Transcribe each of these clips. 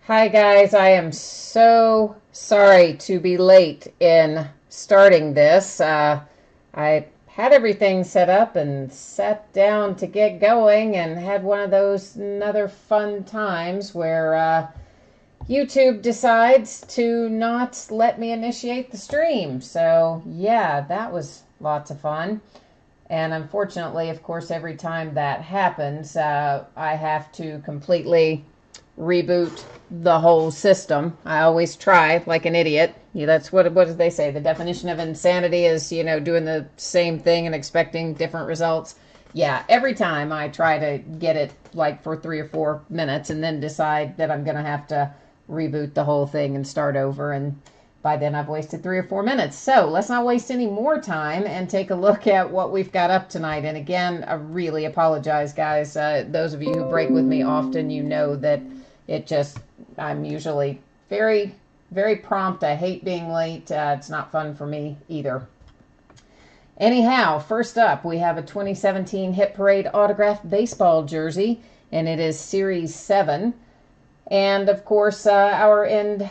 Hi guys, I am so sorry to be late in starting this. I had everything set up and sat down to get going and had one of those another fun times where YouTube decides to not let me initiate the stream. So yeah, that was lots of fun. And unfortunately, of course, every time that happens, I have to completely reboot the whole system. I always try like an idiot. Yeah, that's what do they say? The definition of insanity is, doing the same thing and expecting different results. Yeah, every time I try to get it like for 3 or 4 minutes and then decide that I'm going to have to reboot the whole thing and start over, and by then I've wasted 3 or 4 minutes. So let's not waste any more time and take a look at what we've got up tonight. And again, I really apologize, guys. Those of you who break with me often, you know that I'm usually very, very prompt. I hate being late. It's not fun for me either. Anyhow, first up, we have a 2017 Hit Parade autographed baseball jersey, and it is Series 7. And of course, our end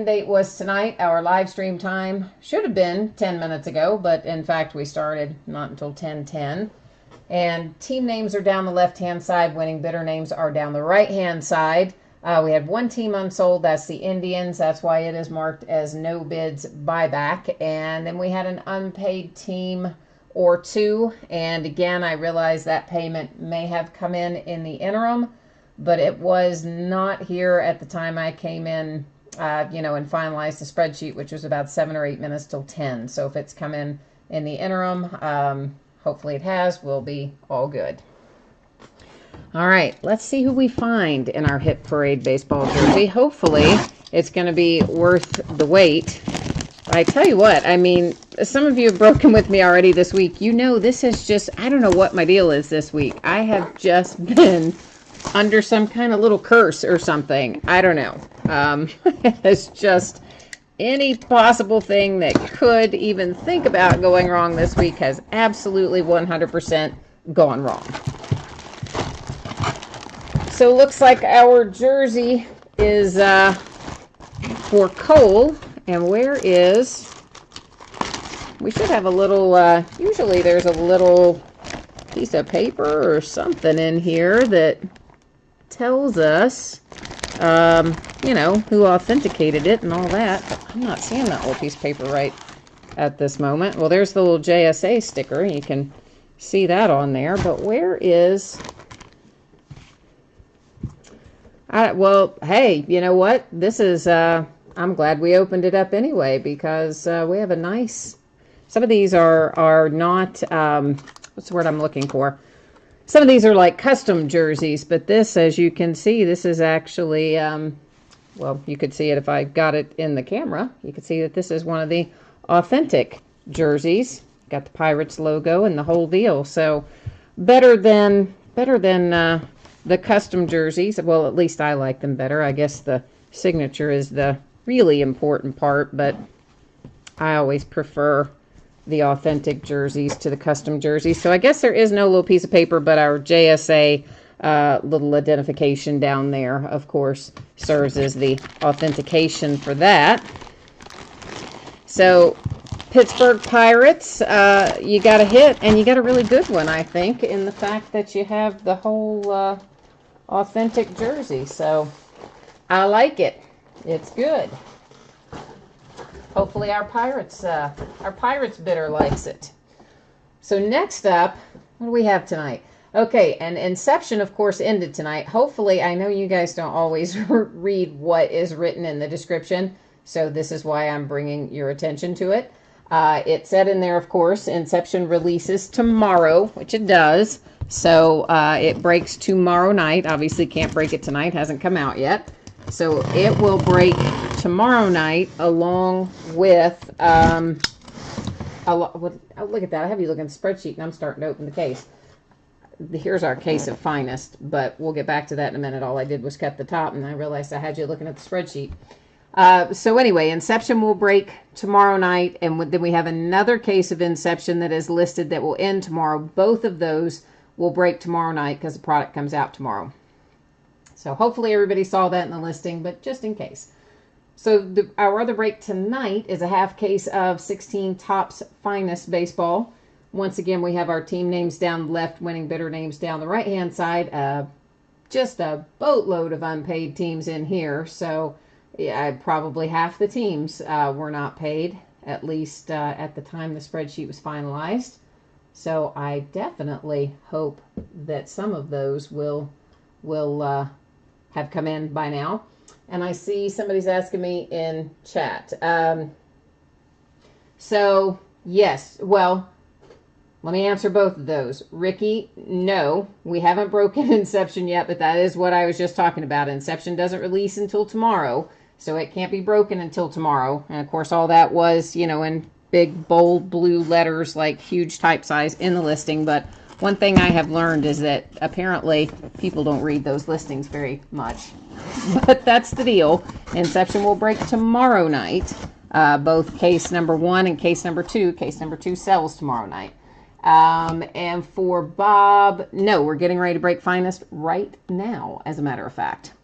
date was tonight. Our live stream time should have been 10 minutes ago, but in fact, we started not until 10:10. And team names are down the left-hand side. Winning bidder names are down the right-hand side. We had one team unsold. That's the Indians. That's why it is marked as no bids buyback. And then we had an unpaid team or two. And again, I realize that payment may have come in the interim, but it was not here at the time I came in, and finalized the spreadsheet, which was about 7 or 8 minutes till 10. So if it's come in the interim, hopefully it has. We'll be all good. All right, let's see who we find in our Hit Parade baseball jersey. Hopefully it's going to be worth the wait. I tell you what, I mean, some of you have broken with me already this week. This is just, I don't know what my deal is this week. I have just been under some kind of little curse or something. I don't know. It's just any possible thing that could even think about going wrong this week has absolutely 100% gone wrong. So looks like our jersey is for Cole. And we should have a little, usually there's a little piece of paper or something in here that tells us, who authenticated it and all that. But I'm not seeing that little piece of paper right at this moment. Well, there's the little JSA sticker. You can see that on there. But where is... well, hey, you know what? This is... I'm glad we opened it up anyway, because we have a nice... Some of these are not... what's the word I'm looking for? Some of these are like custom jerseys, but this, as you can see, this is actually, well, you could see it if I got it in the camera. You could see that this is one of the authentic jerseys. Got the Pirates logo and the whole deal. So better than the custom jerseys. Well, at least I like them better. I guess the signature is the really important part, but I always prefer the authentic jerseys to the custom jerseys. So I guess there is no little piece of paper, but our JSA little identification down there, of course, serves as the authentication for that. So Pittsburgh Pirates, you got a hit, and you got a really good one, I think, in the fact that you have the whole authentic jersey. So I like it. It's good. Hopefully our Pirates bidder likes it. So next up, what do we have tonight? Okay, and Inception, of course, ended tonight. Hopefully, I know you guys don't always read what is written in the description, so this is why I'm bringing your attention to it. It said in there, of course, Inception releases tomorrow, which it does. So it breaks tomorrow night. Obviously, can't break it tonight. Hasn't come out yet. So it will break tomorrow night along with, look at that. I have you looking at the spreadsheet and I'm starting to open the case. Here's our case of Finest, but we'll get back to that in a minute. All I did was cut the top and I realized I had you looking at the spreadsheet. So anyway, Inception will break tomorrow night, and then we have another case of Inception that is listed that will end tomorrow. Both of those will break tomorrow night because the product comes out tomorrow. So hopefully everybody saw that in the listing, but just in case. So our other break tonight is a half case of 16 Topps Finest baseball. Once again, we have our team names down the left, winning bidder names down the right-hand side. Just a boatload of unpaid teams in here. So yeah, probably half the teams were not paid, at least at the time the spreadsheet was finalized. So I definitely hope that some of those will have come in by now. And I see somebody's asking me in chat. So, yes, well, let me answer both of those. Ricky, no, we haven't broken Inception yet, but that is what I was just talking about. Inception doesn't release until tomorrow, so it can't be broken until tomorrow. And, of course, all that was, in big, bold blue letters, like huge type size in the listing. But one thing I have learned is that apparently people don't read those listings very much. But that's the deal. Inception will break tomorrow night. Both case number 1 and case number 2. Case number 2 sells tomorrow night. And for Bob, no, we're getting ready to break Finest right now, as a matter of fact.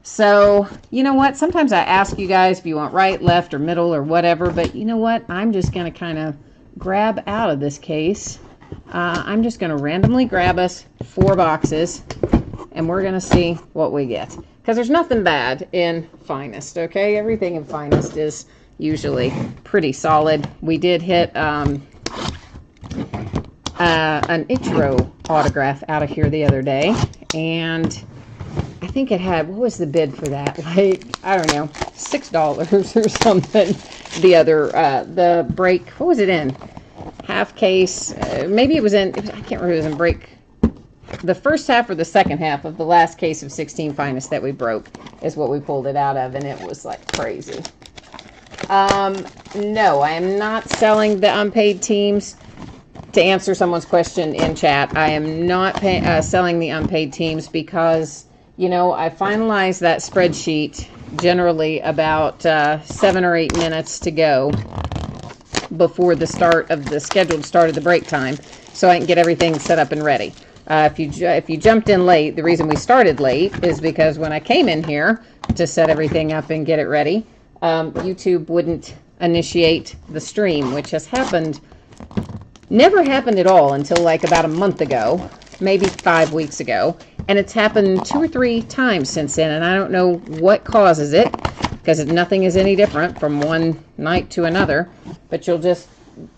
So, you know what? Sometimes I ask you guys if you want right, left, or middle, or whatever. But you know what? I'm just going to kind of grab out of this case. I'm just going to randomly grab us 4 boxes. And we're going to see what we get. Because there's nothing bad in Finest, okay? Everything in Finest is usually pretty solid. We did hit an Ichiro autograph out of here the other day. And I think it had, what was the bid for that? Like, I don't know, $6 or something. The break, what was it in? Half case, maybe it was in, I can't remember if it was in break. The first half or the second half of the last case of 16 Finest that we broke is what we pulled it out of, and it was like crazy. No, I am not selling the unpaid teams. To answer someone's question in chat, I am not selling the unpaid teams because, I finalized that spreadsheet generally about 7 or 8 minutes to go before the scheduled start of the break time, so I can get everything set up and ready. If you jumped in late, the reason we started late is because when I came in here to set everything up and get it ready, YouTube wouldn't initiate the stream, which has never happened at all until like about a month ago, maybe 5 weeks ago. And it's happened 2 or 3 times since then, and I don't know what causes it, because nothing is any different from one night to another. But you'll just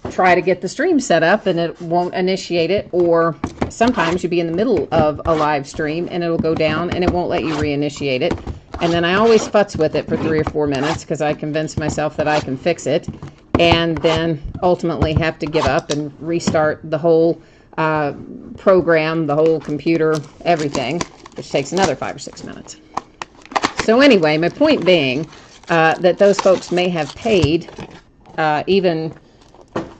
try to get the stream set up and it won't initiate it, or sometimes you'll be in the middle of a live stream and it'll go down and it won't let you reinitiate it. And then I always futz with it for 3 or 4 minutes because I convince myself that I can fix it, and then ultimately have to give up and restart the whole program, the whole computer, everything, which takes another 5 or 6 minutes. So anyway, my point being that those folks may have paid even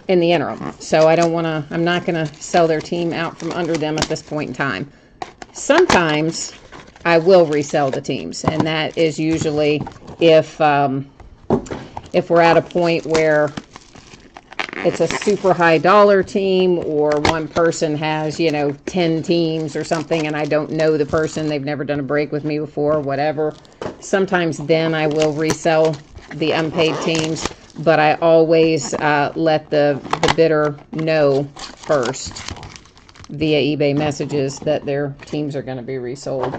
in the interim. So I'm not going to sell their team out from under them at this point in time. Sometimes I will resell the teams, and that is usually if we're at a point where it's a super high dollar team, or one person has, 10 teams or something, and I don't know the person, they've never done a break with me before, whatever. Sometimes then I will resell the unpaid teams, but I always let the bidder know first via eBay messages that their teams are going to be resold.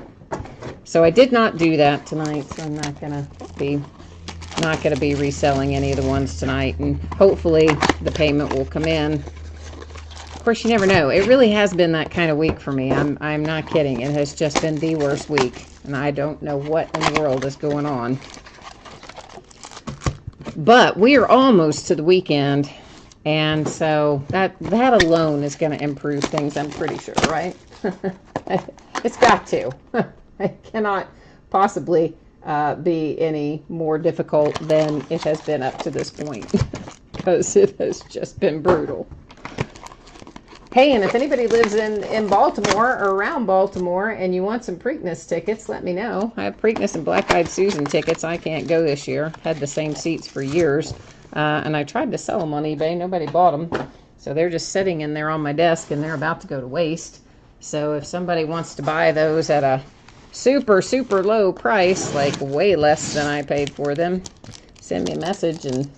So I did not do that tonight, so I'm not going to be reselling any of the ones tonight, and hopefully the payment will come in. Of course, you never know. It really has been that kind of week for me. I'm not kidding. It has just been the worst week, and I don't know what in the world is going on. But we are almost to the weekend, and so that alone is going to improve things, I'm pretty sure, right? It's got to. It cannot possibly be any more difficult than it has been up to this point, because it has just been brutal. Hey, and if anybody lives in Baltimore or around Baltimore and you want some Preakness tickets, let me know. I have Preakness and Black Eyed Susan tickets. I can't go this year. Had the same seats for years, and I tried to sell them on eBay. Nobody bought them, so they're just sitting in there on my desk, and they're about to go to waste. So if somebody wants to buy those at a super, super low price, like way less than I paid for them, send me a message and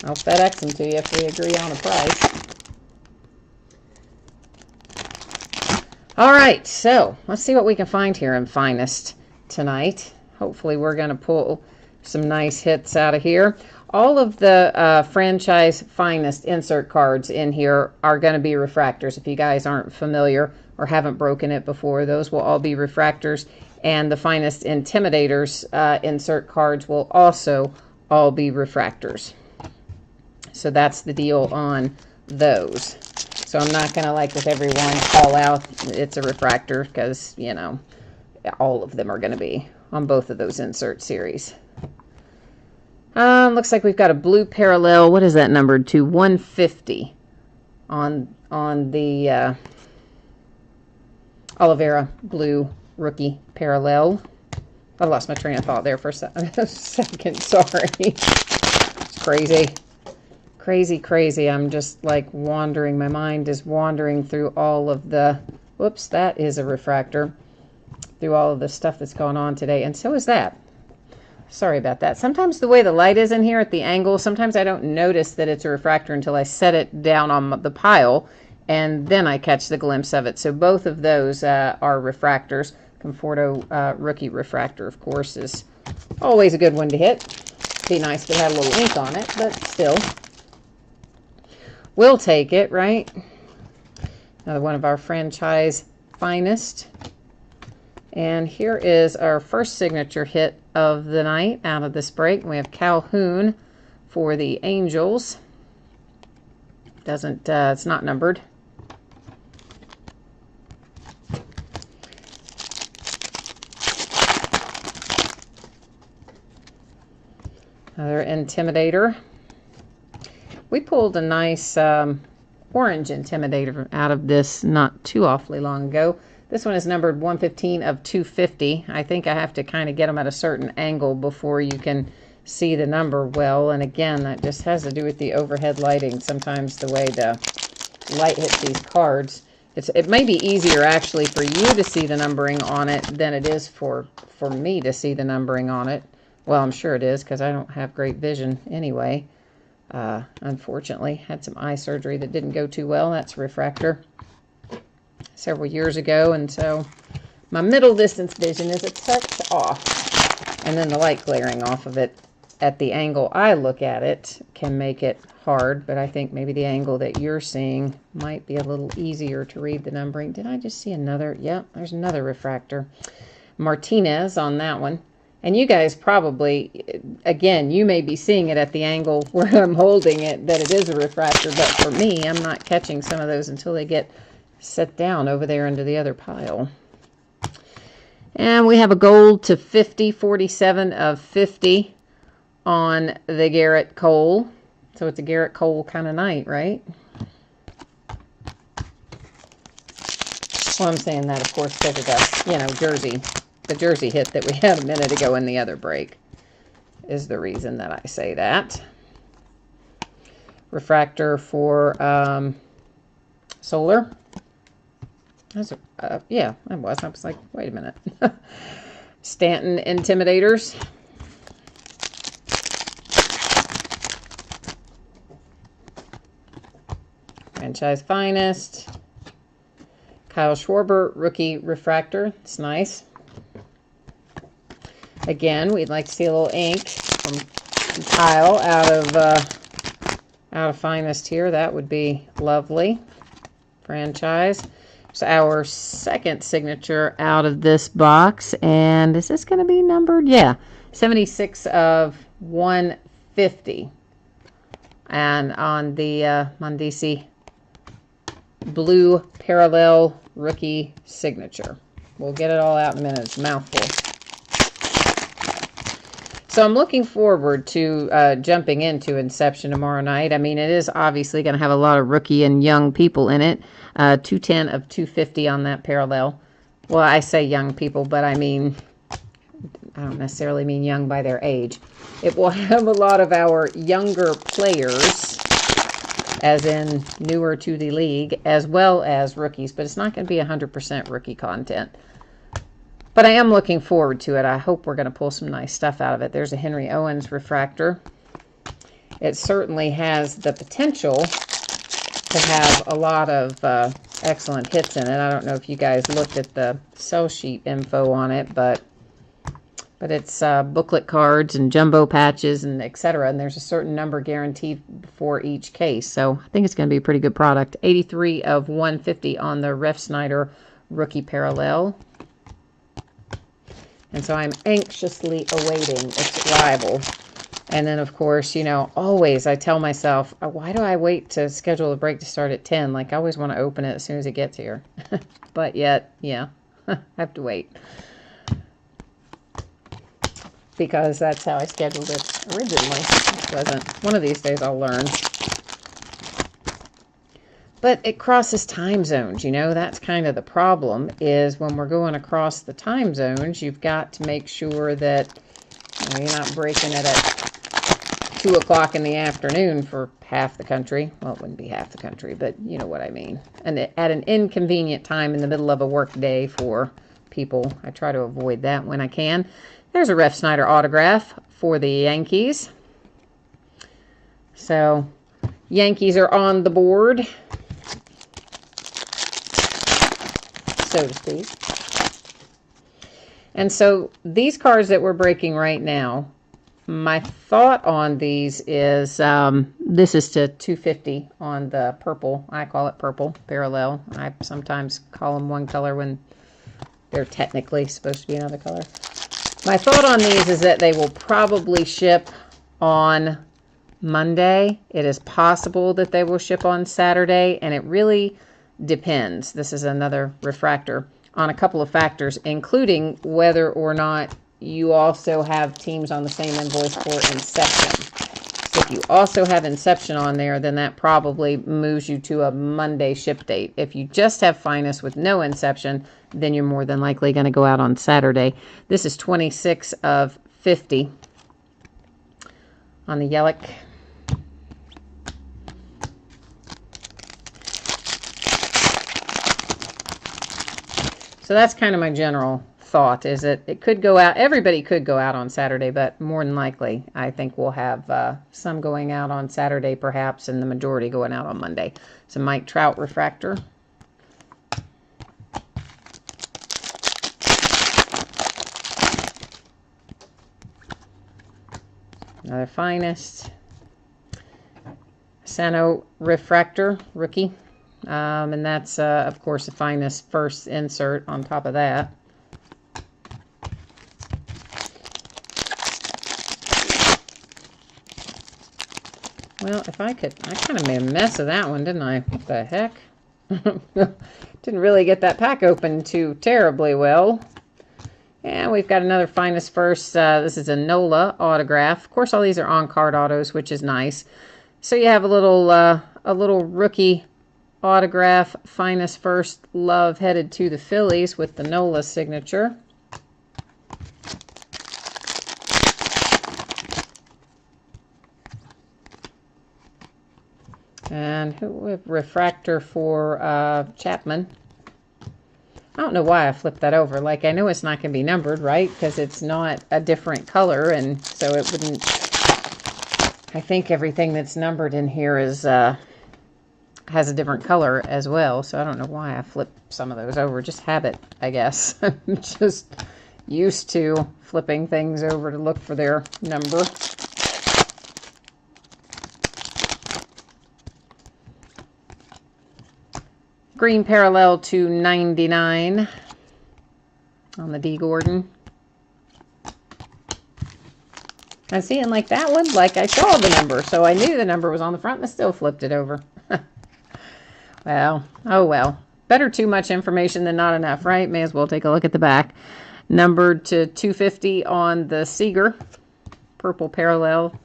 I'll FedEx them to you if we agree on a price. All right, so let's see what we can find here in Finest tonight. Hopefully we're going to pull some nice hits out of here. All of the franchise Finest insert cards in here are going to be refractors. If you guys aren't familiar or haven't broken it before, those will all be refractors. And the Finest Intimidators insert cards will also all be refractors. So that's the deal on those. So I'm not going to, like with everyone, call out it's a refractor because, you know, all of them are going to be on both of those insert series. Looks like we've got a blue parallel. What is that numbered to? 150 on the Oliveira blue rookie parallel. I lost my train of thought there for a second. Sorry. It's crazy. Crazy. I'm just like wandering. My mind is wandering through all of the, whoops, that is a refractor, through all of the stuff that's going on today. And so is that. Sorry about that. Sometimes the way the light is in here at the angle, sometimes I don't notice that it's a refractor until I set it down on the pile, and then I catch the glimpse of it. So both of those are refractors. Conforto rookie refractor, of course, is always a good one to hit. Be nice if it had a little ink on it, but still. We'll take it, right? Another one of our franchise Finest. And here is our first signature hit of the night out of this break. We have Calhoun for the Angels. It's not numbered. Another Intimidator. We pulled a nice orange Intimidator out of this not too awfully long ago. This one is numbered 115 of 250. I think I have to kind of get them at a certain angle before you can see the number well. And again, that just has to do with the overhead lighting. Sometimes the way the light hits these cards, it may be easier actually for you to see the numbering on it than it is for me to see the numbering on it. Well, I'm sure it is because I don't have great vision anyway. Unfortunately, had some eye surgery that didn't go too well. That's a refractor several years ago, and so my middle distance vision is a touch off. And then the light glaring off of it at the angle I look at it can make it hard, but I think maybe the angle that you're seeing might be a little easier to read the numbering. Did I just see another? Yep, there's another refractor. Martinez on that one. And you guys probably, again, you may be seeing it at the angle where I'm holding it, that it is a refractor. But for me, I'm not catching some of those until they get set down over there into the other pile. And we have a gold to 50, 47 of 50 on the Garrett Cole. So it's a Garrett Cole kind of night, right? Well, I'm saying that, of course, because of the, you know, jersey. The jersey hit that we had a minute ago in the other break is the reason that I say that. Refractor for Solar. That's yeah, I was like, wait a minute. Stanton Intimidators. Franchise Finest. Kyle Schwarber Rookie Refractor. It's nice. Again, we'd like to see a little ink from Kyle out of Finest here. That would be lovely. Franchise. It's our second signature out of this box. And is this going to be numbered? Yeah. 76 of 150. And on the Mondesi blue parallel rookie signature. We'll get it all out in a minute. It's a mouthful. So I'm looking forward to jumping into Inception tomorrow night. I mean, it is obviously going to have a lot of rookie and young people in it. 210 of 250 on that parallel. Well, I say young people, but I mean, I don't necessarily mean young by their age. It will have a lot of our younger players, as in newer to the league, as well as rookies. But it's not going to be 100% rookie content. But I am looking forward to it. I hope we're going to pull some nice stuff out of it. There's a Henry Owens refractor. It certainly has the potential to have a lot of excellent hits in it. I don't know if you guys looked at the sell sheet info on it, but it's booklet cards and jumbo patches and etc. And there's a certain number guaranteed for each case. So I think it's going to be a pretty good product. 83 of 150 on the Refsnyder rookie parallel. And so I'm anxiously awaiting its arrival. And then, of course, you know, always I tell myself, oh, why do I wait to schedule the break to start at 10? Like, I always want to open it as soon as it gets here. But yet, yeah, I have to wait. Because that's how I scheduled it originally. It wasn't. One of these days I'll learn. But it crosses time zones, you know. That's kind of the problem, is when we're going across the time zones, you've got to make sure that you're not breaking it at 2 o'clock in the afternoon for half the country. Well, it wouldn't be half the country, but you know what I mean. And at an inconvenient time in the middle of a work day for people. I try to avoid that when I can. There's a Refsnyder autograph for the Yankees. So, Yankees are on the board, so to speak. And so, these cards that we're breaking right now, my thought on these is, this is to 250 on the purple. I call it purple parallel. I sometimes call them one color when they're technically supposed to be another color. My thought on these is that they will probably ship on Monday. It is possible that they will ship on Saturday, and it really depends. This is another refractor on a couple of factors, including whether or not you also have teams on the same invoice for Inception. So if you also have Inception on there, then that probably moves you to a Monday ship date. If you just have Finest with no Inception, then you're more than likely going to go out on Saturday. This is 26 of 50 on the Yelich. So that's kind of my general thought, is that it could go out. Everybody could go out on Saturday, but more than likely, I think we'll have some going out on Saturday perhaps, and the majority going out on Monday. So Mike Trout refractor. Another Finest. Sano refractor, rookie. And that's, of course, the Finest first insert on top of that. Well, if I could, I kind of made a mess of that one, didn't I? What the heck? Didn't really get that pack open too terribly well. And we've got another Finest first. This is a Nola autograph. Of course, all these are on-card autos, which is nice. So you have a little rookie autograph, Finest first love headed to the Phillies with the Nola signature. And refractor for Chapman. I don't know why I flipped that over. Like, I know it's not going to be numbered, right? Because it's not a different color, and so it wouldn't... I think everything that's numbered in here is has a different color as well, so I don't know why I flipped some of those over. Just habit, I guess. I'm just used to flipping things over to look for their number. Green parallel to 99 on the D. Gordon. I see, and like that one, like I saw the number, so I knew the number was on the front, and I still flipped it over. Well, oh well. Better too much information than not enough, right? May as well take a look at the back. Numbered to 250 on the Seager. Purple parallel.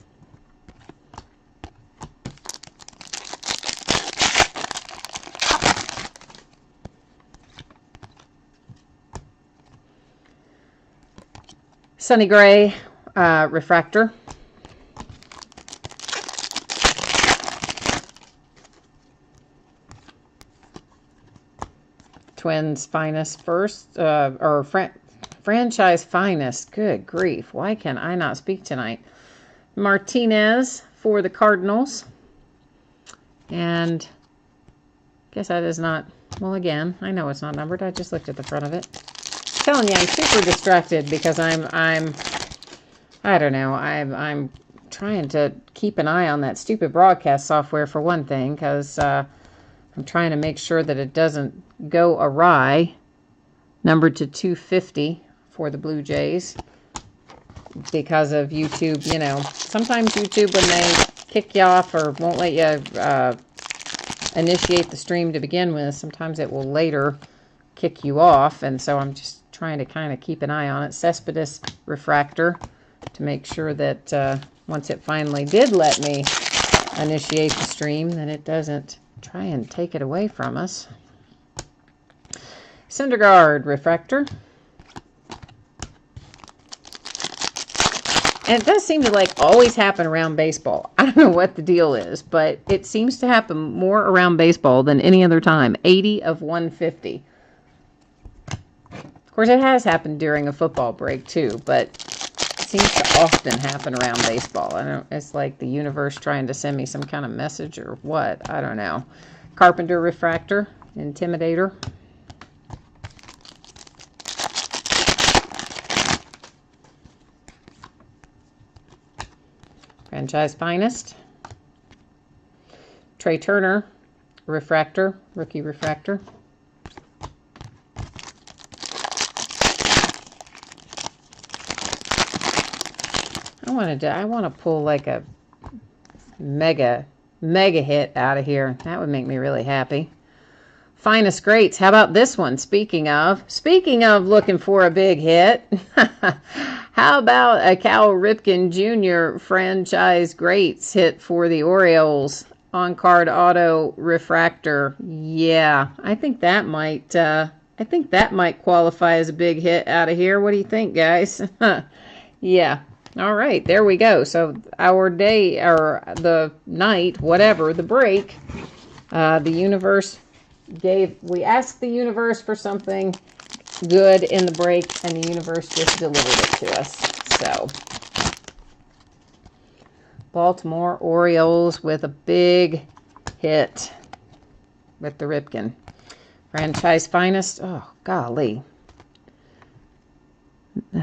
Sonny Gray refractor. Twins Finest first, or Franchise Finest. Good grief. Why can I not speak tonight? Martinez for the Cardinals. And I guess that is not, well, again, I know it's not numbered. I just looked at the front of it. I'm telling you, I'm super distracted because I don't know, I'm trying to keep an eye on that stupid broadcast software for one thing, because I'm trying to make sure that it doesn't go awry. Numbered to 250 for the Blue Jays because of YouTube. You know, sometimes YouTube, when they kick you off or won't let you initiate the stream to begin with, sometimes it will later kick you off, and so I'm just trying to kind of keep an eye on it. Cespedes Refractor, to make sure that once it finally did let me initiate the stream, that it doesn't try and take it away from us. Syndergaard Refractor. And it does seem to like always happen around baseball. I don't know what the deal is, but it seems to happen more around baseball than any other time. 80 of 150. Of course, it has happened during a football break too, but it seems to often happen around baseball. I don't. It's like the universe trying to send me some kind of message or what. I don't know. Carpenter Refractor, Intimidator. Franchise Finest. Trey Turner, Refractor, Rookie Refractor. I want to pull like a mega hit out of here. That would make me really happy. Finest Greats. How about this one? Speaking of looking for a big hit. How about a Cal Ripken Jr. Franchise Greats hit for the Orioles? On-card auto refractor. Yeah, I think that might qualify as a big hit out of here. What do you think, guys? Yeah. All right, there we go. So our day, or the night, whatever, the break, the universe we asked the universe for something good in the break, and the universe just delivered it to us. So Baltimore Orioles with a big hit with the Ripken. Franchise Finest. Oh, golly.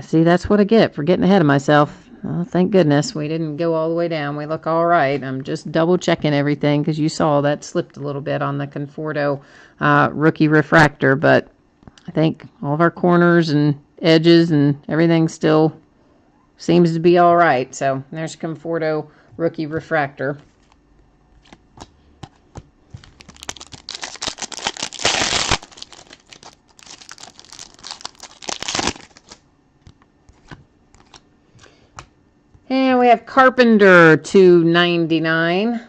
See, that's what I get for getting ahead of myself. Oh, thank goodness we didn't go all the way down. We look all right. I'm just double checking everything because you saw that slipped a little bit on the Conforto Rookie Refractor, but I think all of our corners and edges and everything still seems to be all right. So there's Conforto Rookie Refractor. And we have Carpenter 299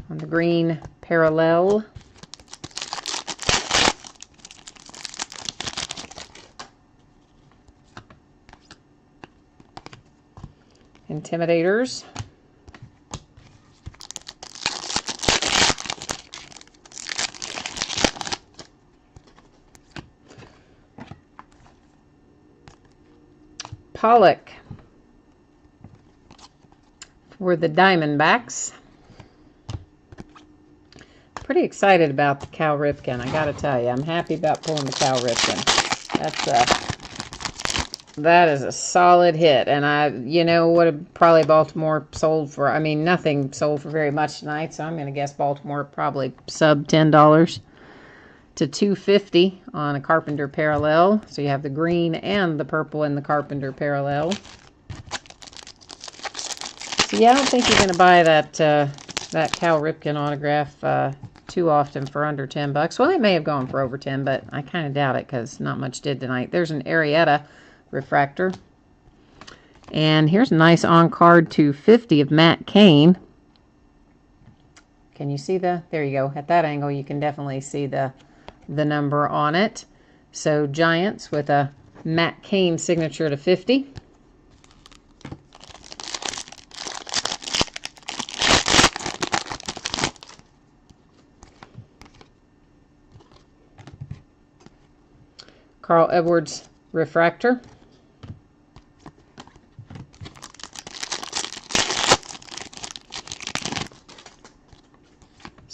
on the green parallel. Intimidators. Pollock for the Diamondbacks. Pretty excited about the Cal Ripken, I gotta tell you. I'm happy about pulling the Cal Ripken. That is a solid hit. And you know what, probably Baltimore sold for, I mean, nothing sold for very much tonight, so I'm going to guess Baltimore probably sub $10 to $2.50 on a Carpenter parallel. So you have the green and the purple in the Carpenter parallel. So yeah, I don't think you're going to buy that Cal Ripken autograph too often for under $10. Well, it may have gone for over 10, but I kind of doubt it because not much did tonight. There's an Arrieta refractor. And here's a nice on-card 250 of Matt Cain. Can you see there you go. At that angle, you can definitely see the number on it. So Giants with a Matt Cain signature to 50. Carl Edwards refractor.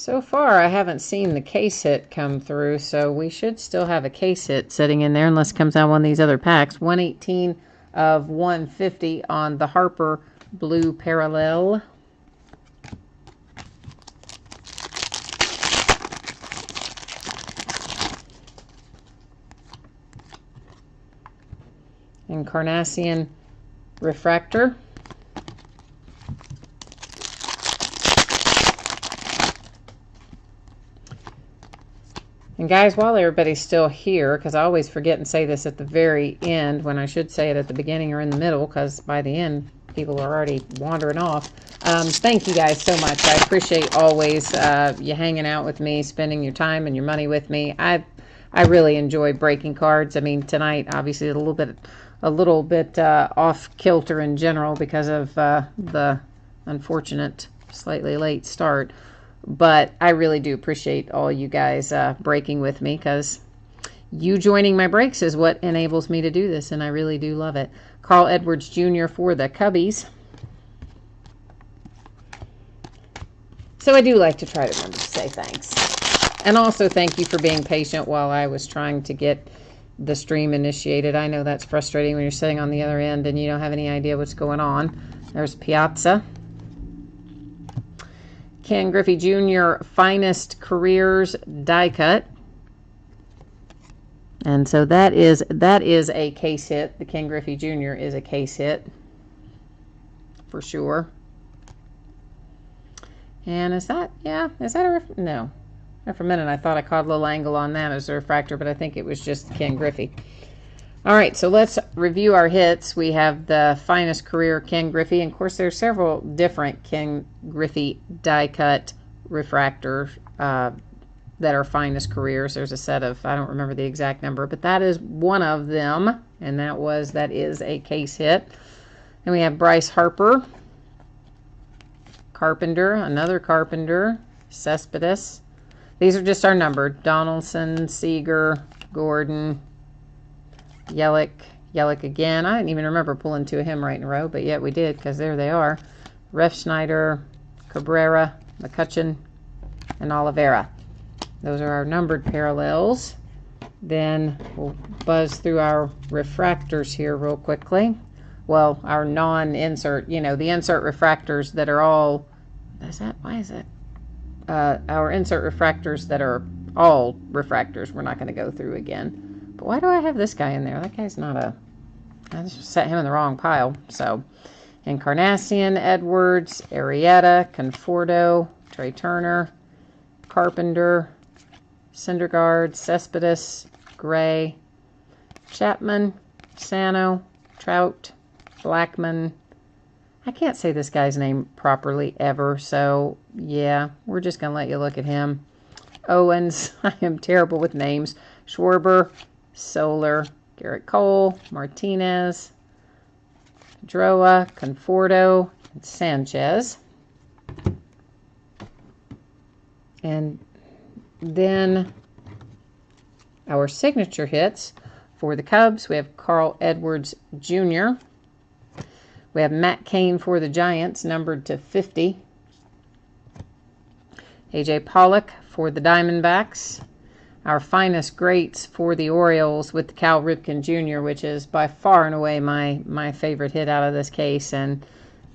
So far, I haven't seen the case hit come through, so we should still have a case hit sitting in there unless it comes out one of these other packs. 118 of 150 on the Harper Blue Parallel. Encarnacion Refractor. And guys, while everybody's still here, because I always forget and say this at the very end when I should say it at the beginning or in the middle, because by the end, people are already wandering off. Thank you guys so much. I appreciate always you hanging out with me, spending your time and your money with me. I really enjoy breaking cards. I mean, tonight, obviously, a little bit off kilter in general because of the unfortunate, slightly late start. But I really do appreciate all you guys breaking with me, because you joining my breaks is what enables me to do this, and I really do love it. Carl Edwards Jr. for the Cubbies. So I do like to try to remember to say thanks. And also thank you for being patient while I was trying to get the stream initiated. I know that's frustrating when you're sitting on the other end and you don't have any idea what's going on. There's Piazza. Ken Griffey Jr. Finest Careers die cut. And so that is a case hit. The Ken Griffey Jr. is a case hit for sure. And is that a no. For a minute I thought I caught a little angle on that as a refractor, but I think it was just Ken Griffey. All right, so let's review our hits. We have the Finest Career Ken Griffey. And of course, there's several different Ken Griffey die cut refractors that are Finest Careers. There's a set of, I don't remember the exact number, but that is one of them. And that is a case hit. And we have Bryce Harper, Carpenter, another Carpenter, Cespedes. These are just our numbered. Donaldson, Seager, Gordon, Yelich again. I didn't even remember pulling two of him right in a row, but yet we did, because there they are. Refsnyder, Cabrera, McCutcheon, and Oliveira. Those are our numbered parallels. Then we'll buzz through our refractors here real quickly. Well, our non-insert, the insert refractors that are all, our insert refractors that are all refractors we're not going to go through again. But why do I have this guy in there? That guy's not I just set him in the wrong pile. So, Encarnacion, Edwards, Arrieta, Conforto, Trey Turner, Carpenter, Syndergaard, Cespedes, Gray, Chapman, Sano, Trout, Blackman. I can't say this guy's name properly ever, so yeah, we're just going to let you look at him. Owens, I am terrible with names. Schwarber, Soler, Garrett Cole, Martinez, Droa, Conforto, and Sanchez. And then our signature hits for the Cubs, we have Carl Edwards Jr. We have Matt Cain for the Giants, numbered to 50. A.J. Pollock for the Diamondbacks. Our Finest Greats for the Orioles with the Cal Ripken Jr., which is by far and away my favorite hit out of this case. And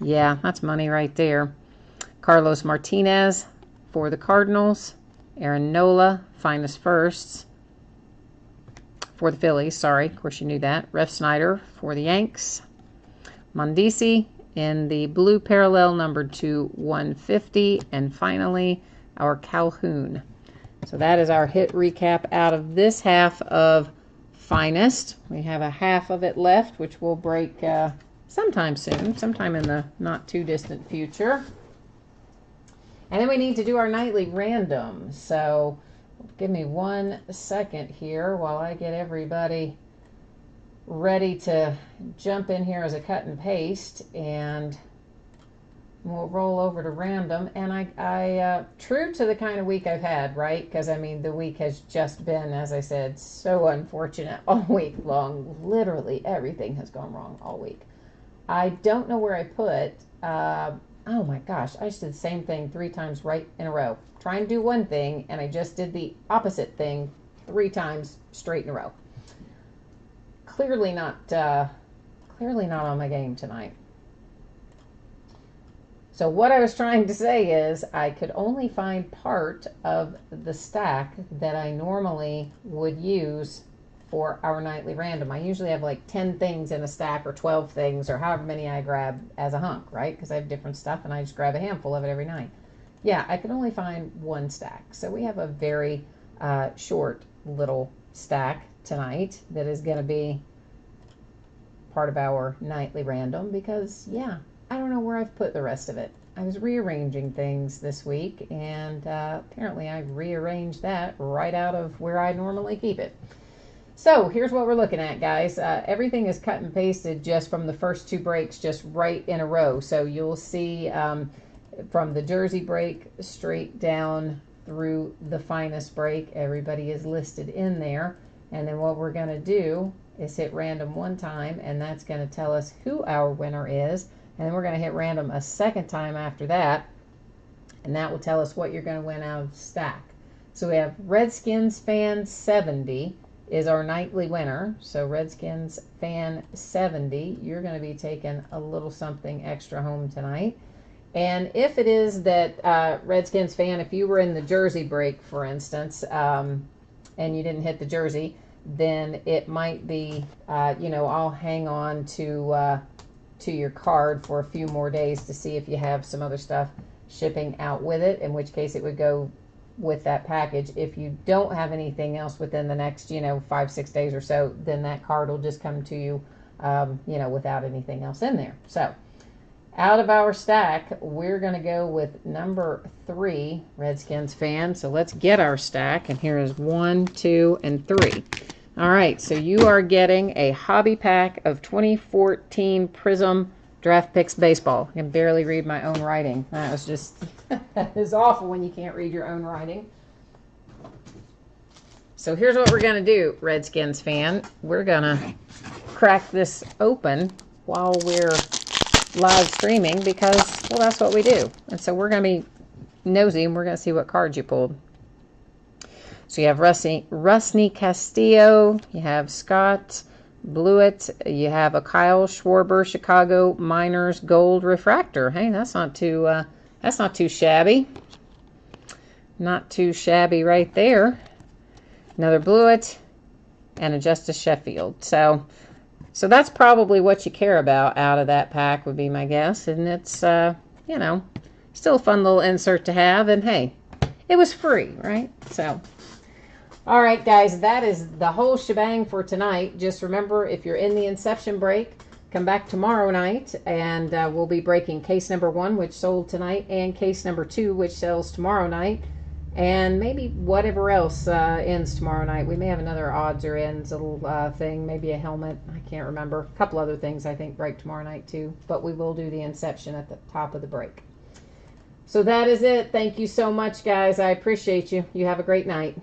yeah, that's money right there. Carlos Martinez for the Cardinals. Aaron Nola, Finest Firsts for the Phillies. Sorry, of course you knew that. Refsnyder for the Yanks. Mondesi in the blue parallel, numbered to 150. And finally, our Calhoun. So that is our hit recap out of this half of Finest. We have a half of it left, which will break sometime soon, sometime in the not too distant future. And then we need to do our nightly random. So give me 1 second here while I get everybody ready to jump in here as a cut and paste, and we'll roll over to random. And I true to the kind of week I've had, right? Because I mean, the week has just been, as I said, so unfortunate all week long. Literally everything has gone wrong all week. I don't know where I put Oh my gosh, I just did the same thing 3 times right in a row. Trying to do one thing, and I just did the opposite thing 3 times straight in a row. Clearly not on my game tonight. So what I was trying to say is I could only find part of the stack that I normally would use for our nightly random. I usually have like 10 things in a stack or 12 things or however many I grab as a hunk, right? Because I have different stuff and I just grab a handful of it every night. Yeah, I could only find one stack. So we have a very short little stack tonight that is going to be part of our nightly random because, yeah, I don't know where I've put the rest of it. I was rearranging things this week, and apparently I rearranged that right out of where I normally keep it. So here's what we're looking at, guys. Everything is cut and pasted just from the first 2 breaks, just right in a row. So you'll see from the Jersey break straight down through the finest break, everybody is listed in there. And then what we're going to do is hit random 1 time, and that's going to tell us who our winner is. And then we're going to hit random a 2nd time after that, and that will tell us what you're going to win out of the stack. So we have Redskins Fan 70 is our nightly winner. So Redskins Fan 70, you're going to be taking a little something extra home tonight. And if it is that Redskins fan, if you were in the Jersey break, for instance, and you didn't hit the Jersey, then it might be, I'll hang on to your card for a few more days to see if you have some other stuff shipping out with it, in which case it would go with that package. If you don't have anything else within the next, 5-6 days or so, then that card will just come to you, without anything else in there. So out of our stack, we're going to go with number 3, Redskins fan. So let's get our stack, and here is 1, 2, and 3. All right, so you are getting a hobby pack of 2014 Prism Draft Picks Baseball. I can barely read my own writing. That was just, that is awful when you can't read your own writing. So here's what we're going to do, Redskins fan. We're going to crack this open while we're live streaming because, well, that's what we do. And so we're going to be nosy, and we're going to see what cards you pulled. So you have Rusney Castillo, you have Scott Blewett, you have a Kyle Schwarber Chicago Miners Gold Refractor. Hey, that's not too shabby. Not too shabby right there. Another Blewett and a Justice Sheffield. So that's probably what you care about out of that pack would be my guess. And it's, still a fun little insert to have. And hey, it was free, right? So, all right, guys, that is the whole shebang for tonight. Just remember, if you're in the Inception break, come back tomorrow night, and we'll be breaking case number 1, which sold tonight, and case number 2, which sells tomorrow night, and maybe whatever else ends tomorrow night. We may have another odds or ends little thing, maybe a helmet. I can't remember. A couple other things I think break tomorrow night too, but we will do the Inception at the top of the break. So that is it. Thank you so much, guys. I appreciate you. You have a great night.